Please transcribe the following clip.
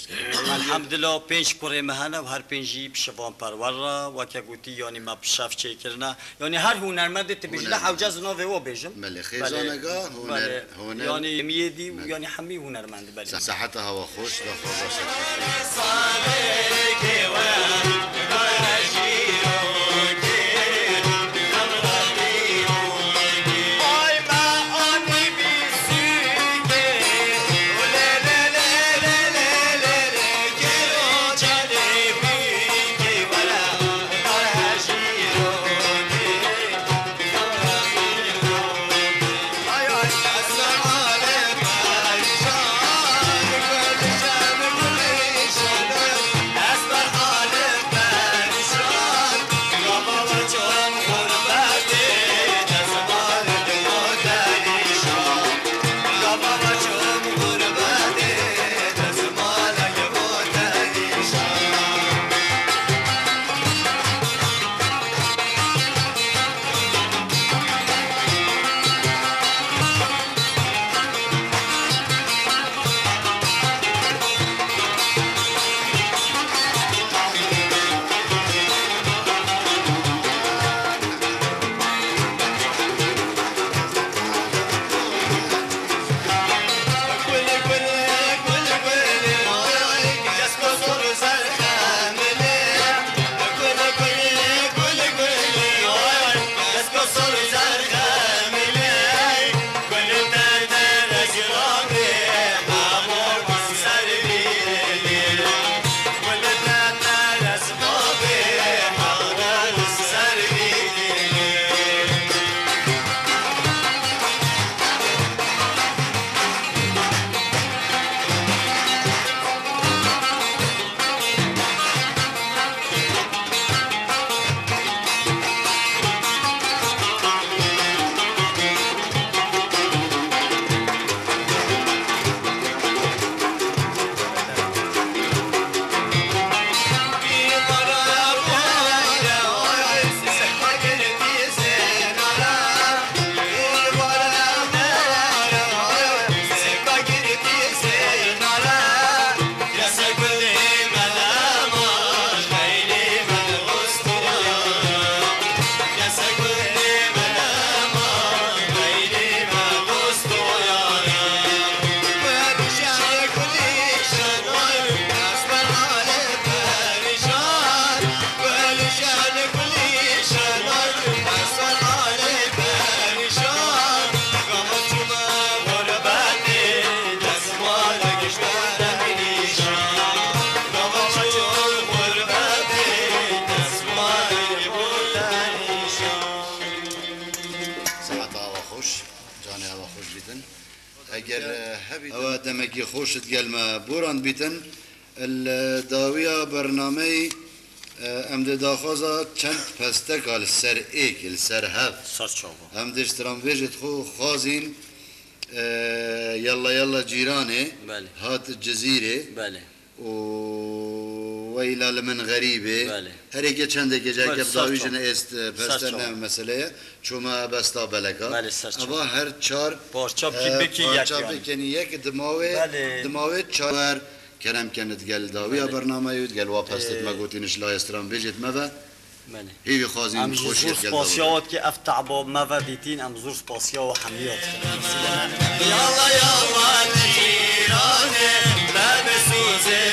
الحمد لله پنج کره مهنه و هر پنجی بشوان پرورا و که گویی یعنی ما بشاف چه کردن یعنی هر هنرمند تبیجله حوجز نوه و بیشم بله خیزانگاه هنر یعنی میدی و یعنی همه هنرمند بله صحت هوا خوش و خوش او دمکی خوشت گلما بوران بیتن الداویه برنامه امد داخوزا چند پستک al سر ایک سر هف سر چاوا هم دشتران ویجت خو خازین يلا جيراني بله هات الجزيرة بله وإلى لمن غريبة بله هريك چندك جاك بداويجن است پستن مسئله شما بستا بلکا بله سرچ اما هر چار پارچاب کی بکی یک یک دماوه چار كلام كانت قال داوية برنامج يقال واپستت ما قلتينش لا يسترام بيجت ماذا بله هي خازين خوش زور سپاسیات که افتع با موا بیتین ام زور سپاسیا و حمیات يلا جيراني لا بسوزي